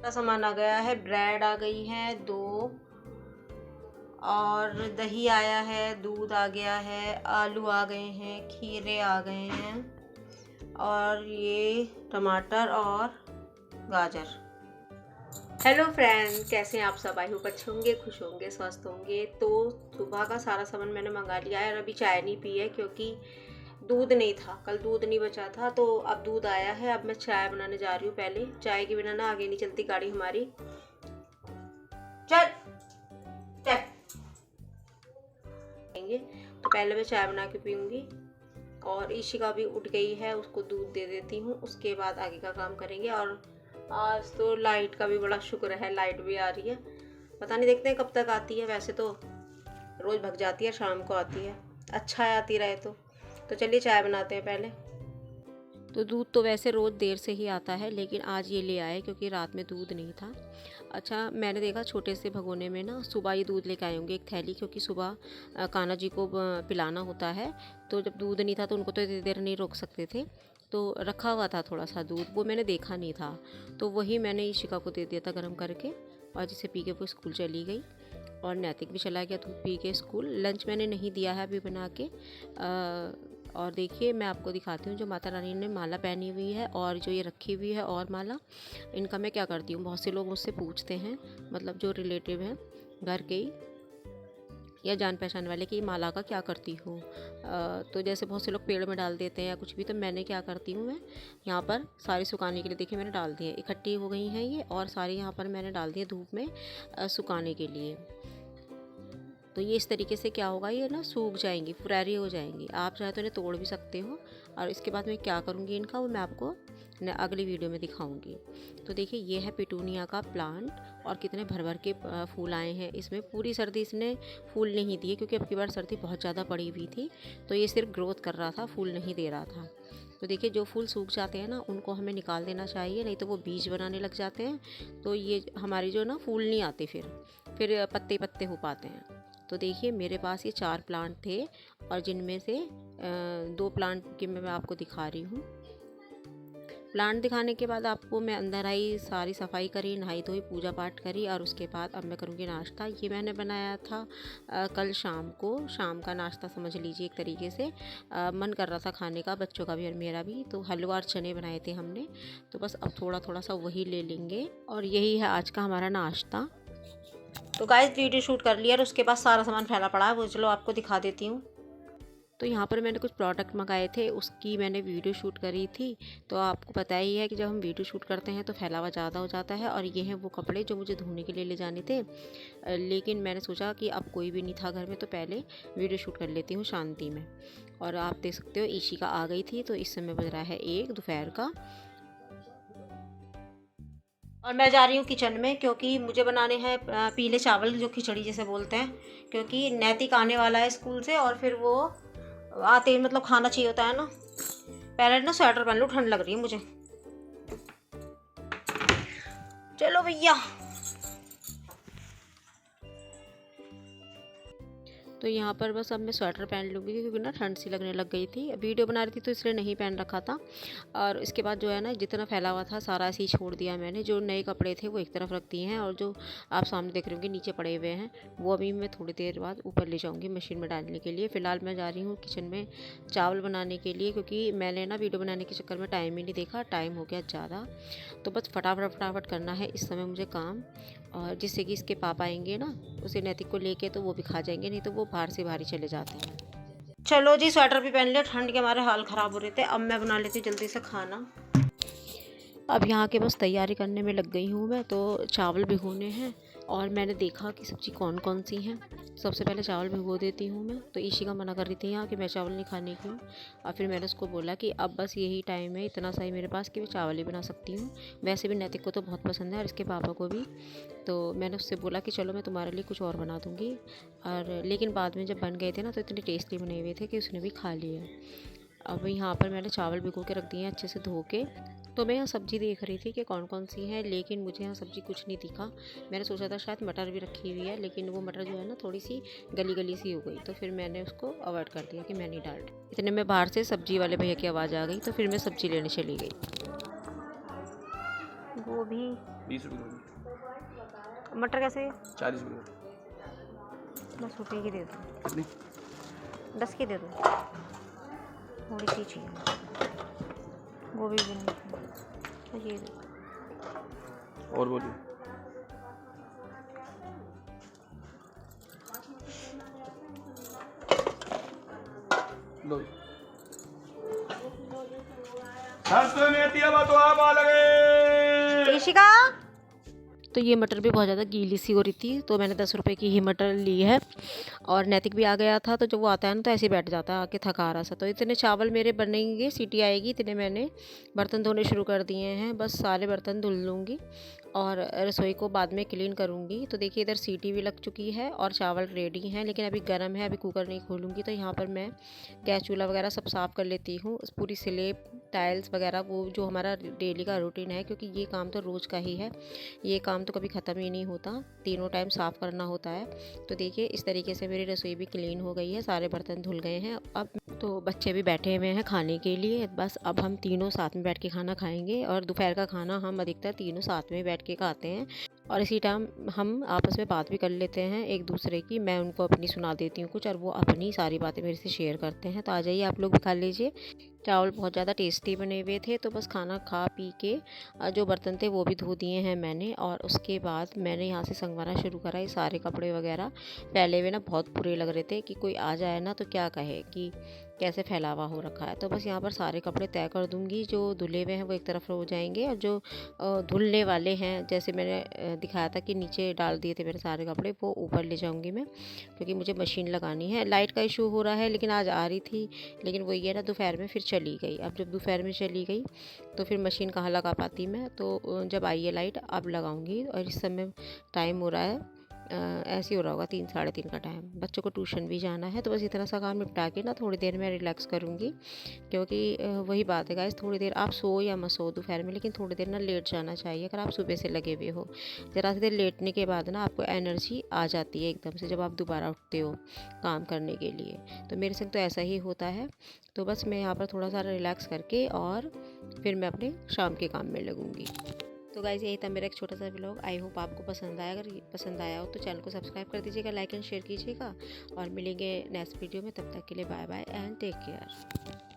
का सामान आ गया है। ब्रेड आ गई है 2 और दही आया है, दूध आ गया है, आलू आ गए हैं, खीरे आ गए हैं और ये टमाटर और गाजर। हेलो फ्रेंड, कैसे हैं आप सब? आई होप अच्छे होंगे, खुश होंगे, स्वस्थ होंगे। तो सुबह का सारा सामान मैंने मंगा लिया है और अभी चाय नहीं पी है क्योंकि दूध नहीं था, कल दूध नहीं बचा था। तो अब दूध आया है, अब मैं चाय बनाने जा रही हूँ। पहले चाय के बिना ना आगे नहीं चलती गाड़ी हमारी। चल चल तो पहले मैं चाय बना के पीऊँगी और ईशिका भी उठ गई है, उसको दूध दे देती हूँ, उसके बाद आगे का काम करेंगे। और आज तो लाइट का भी बड़ा शुक्र है, लाइट भी आ रही है। पता नहीं, देखते हैं कब तक आती है। वैसे तो रोज़ भग जाती है, शाम को आती है। अच्छा है आती रहे तो चलिए चाय बनाते हैं पहले। तो दूध तो वैसे रोज़ देर से ही आता है, लेकिन आज ये ले आए क्योंकि रात में दूध नहीं था। अच्छा, मैंने देखा छोटे से भगोने में ना सुबह ये दूध लेके आए होंगे, एक थैली, क्योंकि सुबह कान्हा जी को पिलाना होता है। तो जब दूध नहीं था तो उनको तो इतनी देर नहीं रोक सकते थे, तो रखा हुआ था थोड़ा सा दूध, वो मैंने देखा नहीं था, तो वही मैंने ईशिका को दे दिया था गर्म करके, और जिसे पी के वो स्कूल चली गई। और नैतिक भी चला गया दूध पी के स्कूल। लंच मैंने नहीं दिया है अभी बना के। और देखिए मैं आपको दिखाती हूँ जो माता रानी ने माला पहनी हुई है और जो ये रखी हुई है और माला, इनका मैं क्या करती हूँ। बहुत से लोग मुझसे पूछते हैं, मतलब जो रिलेटिव हैं घर के ही या जान पहचान वाले, कि माला का क्या करती हो। तो जैसे बहुत से लोग पेड़ में डाल देते हैं या कुछ भी, तो मैंने क्या करती हूँ, मैं यहाँ पर सारी सुखाने के लिए, देखिए मैंने डाल दी है, इकट्ठी हो गई हैं ये, और सारी यहाँ पर मैंने डाल दी है धूप में सुखाने के लिए। तो ये इस तरीके से क्या होगा, ये ना सूख जाएंगी, फुरारी हो जाएंगी। आप चाहे तो इन्हें तोड़ भी सकते हो। और इसके बाद मैं क्या करूँगी इनका, वो मैं आपको अगली वीडियो में दिखाऊंगी। तो देखिए ये है पिटूनिया का प्लांट, और कितने भर भर के फूल आए हैं इसमें। पूरी सर्दी इसने फूल नहीं दिए क्योंकि अब की बार सर्दी बहुत ज़्यादा पड़ी हुई थी, तो ये सिर्फ ग्रोथ कर रहा था, फूल नहीं दे रहा था। तो देखिए जो फूल सूख जाते हैं ना, उनको हमें निकाल देना चाहिए, नहीं तो वो बीज बनाने लग जाते हैं, तो ये हमारी जो ना फूल नहीं आते, फिर पत्ते पत्ते हो पाते हैं। तो देखिए मेरे पास ये 4 प्लांट थे, और जिनमें से 2 प्लांट की मैं आपको दिखा रही हूँ। प्लांट दिखाने के बाद आपको मैं अंदर आई, सारी सफाई करी, नहाई धोई, पूजा पाठ करी, और उसके बाद अब मैं करूँगी नाश्ता। ये मैंने बनाया था कल शाम को, शाम का नाश्ता समझ लीजिए एक तरीके से। मन कर रहा था खाने का, बच्चों का भी और मेरा भी, तो हलवा और चने बनाए थे हमने। तो बस अब थोड़ा थोड़ा सा वही ले लेंगे, और यही है आज का हमारा नाश्ता। तो गाइस वीडियो शूट कर लिया और उसके बाद सारा सामान फैला पड़ा है, वो चलो आपको दिखा देती हूँ। तो यहाँ पर मैंने कुछ प्रोडक्ट मंगाए थे, उसकी मैंने वीडियो शूट करी थी। तो आपको पता ही है कि जब हम वीडियो शूट करते हैं तो फैलावा ज़्यादा हो जाता है। और ये हैं वो कपड़े जो मुझे धोने के लिए ले जाने थे, लेकिन मैंने सोचा कि अब कोई भी नहीं था घर में, तो पहले वीडियो शूट कर लेती हूँ शांति में। और आप देख सकते हो ईशिका आ गई थी, तो इस समय बज रहा है 1 दोपहर का, और मैं जा रही हूँ किचन में क्योंकि मुझे बनाने हैं पीले चावल, जो खिचड़ी जैसे बोलते हैं, क्योंकि नैतिक आने वाला है स्कूल से और फिर वो आते ही मतलब खाना चाहिए होता है ना। पहले ना स्वेटर पहन लूँ, ठंड लग रही है मुझे। चलो भैया। तो यहाँ पर बस अब मैं स्वेटर पहन लूँगी क्योंकि ना ठंड सी लगने लग गई थी। वीडियो बना रही थी तो इसलिए नहीं पहन रखा था। और इसके बाद जो है ना, जितना फैला हुआ था सारा ऐसे ही छोड़ दिया मैंने। जो नए कपड़े थे वो एक तरफ रख दिए हैं, और जो आप सामने देख रहे होंगे नीचे पड़े हुए हैं, वो अभी मैं थोड़ी देर बाद ऊपर ले जाऊँगी मशीन में डालने के लिए। फ़िलहाल मैं जा रही हूँ किचन में चावल बनाने के लिए, क्योंकि मैंने ना वीडियो बनाने के चक्कर में टाइम ही नहीं देखा, टाइम हो गया ज़्यादा। तो बस फटाफट करना है इस समय मुझे काम, और जिससे कि इसके पापा आएंगे ना उसे नैतिक को लेके, तो वो भी खा जाएंगे, नहीं तो वो बाहर से बाहर ही चले जाते हैं। चलो जी, स्वेटर भी पहन लिया, ठंड के हमारे हाल ख़राब हो रहे थे। अब मैं बना लेती हूँ जल्दी से खाना। अब यहाँ के बस तैयारी करने में लग गई हूँ मैं। तो चावल भिगोने हैं, और मैंने देखा कि सब्ज़ी कौन कौन सी हैं। सबसे पहले चावल भिगो देती हूँ मैं। तो ईशिका मना कर रही थी यहाँ कि मैं चावल नहीं खाने की हूँ, और फिर मैंने उसको बोला कि अब बस यही टाइम है, इतना सा ही मेरे पास कि मैं चावल ही बना सकती हूँ। वैसे भी नैतिक को तो बहुत पसंद है और इसके पापा को भी। तो मैंने उससे बोला कि चलो मैं तुम्हारे लिए कुछ और बना दूँगी। और लेकिन बाद में जब बन गए थे ना, तो इतने टेस्टी बने हुए थे कि उसने भी खा लिए। अब यहाँ पर मैंने चावल भिगो के रख दिए हैं अच्छे से धो के। तो मैं यहाँ सब्ज़ी देख रही थी कि कौन कौन सी है, लेकिन मुझे यहाँ सब्ज़ी कुछ नहीं दिखा। मैंने सोचा था शायद मटर भी रखी हुई है, लेकिन वो मटर जो है ना थोड़ी सी गली गली सी हो गई, तो फिर मैंने उसको अवॉइड कर दिया कि मैं नहीं डाल रही। इतने में बाहर से सब्ज़ी वाले भैया की आवाज़ आ गई, तो फिर मैं सब्ज़ी लेने चली गई। गोभी 20 रुपये गोभी। मटर कैसे? 40 रुपये। 10 रुपये की दे दो। कितनी? 10 की दे दो, थोड़ी सी चाहिए। गोभी भी नहीं, ये दो। और बोलिए। लो ऋषिका, तो ये मटर भी बहुत ज़्यादा गीली सी हो रही थी, तो मैंने 10 रुपये की ही मटर ली है। और नैतिक भी आ गया था, तो जब वो आता है ना तो ऐसे ही बैठ जाता है आके थका रहा सा। तो इतने चावल मेरे बनेंगे, सीटी आएगी, इतने मैंने बर्तन धोने शुरू कर दिए हैं। बस सारे बर्तन धुल लूँगी और रसोई को बाद में क्लीन करूँगी। तो देखिए इधर सीटी भी लग चुकी है और चावल रेडी हैं, लेकिन अभी गर्म है, अभी कुकर नहीं खोलूँगी। तो यहाँ पर मैं गैस चूल्हा वगैरह सब साफ़ कर लेती हूँ, पूरी स्लेब टाइल्स वगैरह, वो जो हमारा डेली का रूटीन है, क्योंकि ये काम तो रोज़ का ही है, ये काम तो कभी ख़त्म ही नहीं होता, तीनों टाइम साफ़ करना होता है। तो देखिए इस तरीके से मेरी रसोई भी क्लीन हो गई है, सारे बर्तन धुल गए हैं। अब तो बच्चे भी बैठे हुए हैं खाने के लिए, बस अब हम तीनों साथ में बैठ के खाना खाएंगे। और दोपहर का खाना हम अधिकतर तीनों साथ में बैठ के खाते हैं और इसी टाइम हम आपस में बात भी कर लेते हैं एक दूसरे की। मैं उनको अपनी सुना देती हूँ कुछ और वो अपनी सारी बातें मेरे से शेयर करते हैं। तो आ जाइए आप लोग भी खा लीजिए। चावल बहुत ज़्यादा टेस्टी बने हुए थे, तो बस खाना खा पी के जो बर्तन थे वो भी धो दिए हैं मैंने। और उसके बाद मैंने यहाँ से संगवाना शुरू करा ये सारे कपड़े वगैरह। फैले हुए ना बहुत बुरे लग रहे थे कि कोई आ जाए ना तो क्या कहे कि कैसे फैलावा हो रखा है। तो बस यहाँ पर सारे कपड़े तय कर दूँगी, जो धुले हुए हैं वो एक तरफ हो जाएंगे और जो धुलने वाले हैं, जैसे मैंने दिखाया था कि नीचे डाल दिए थे मेरे सारे कपड़े, वो ऊपर ले जाऊँगी मैं, क्योंकि मुझे मशीन लगानी है। लाइट का इशू हो रहा है, लेकिन आज आ रही थी, लेकिन वही है ना दोपहर में फिर चली गई। अब जब दोपहर में चली गई तो फिर मशीन कहाँ लगा पाती मैं, तो जब आई है लाइट अब लगाऊंगी। और इस समय टाइम हो रहा है ऐसे ही हो रहा होगा 3 साढ़े 3 का टाइम। बच्चों को ट्यूशन भी जाना है, तो बस इतना सा काम निपटा के ना थोड़ी देर में रिलैक्स करूँगी, क्योंकि वही बात है गाइस, थोड़ी देर आप सो या मत सो दोपहर में, लेकिन थोड़ी देर ना लेट जाना चाहिए अगर आप सुबह से लगे हुए हो। ज़रा सी देर लेटने के बाद ना आपको एनर्जी आ जाती है एकदम से, जब आप दोबारा उठते हो काम करने के लिए। तो मेरे संग तो ऐसा ही होता है। तो बस मैं यहाँ पर थोड़ा सा रिलैक्स करके और फिर मैं अपने शाम के काम में लगूँगी। तो गाइज़ यही था मेरा एक छोटा सा व्लॉग। आई होप आपको पसंद आया। अगर पसंद आया हो तो चैनल को सब्सक्राइब कर दीजिएगा, लाइक एंड शेयर कीजिएगा और मिलेंगे नेक्स्ट वीडियो में। तब तक के लिए bye bye and take care.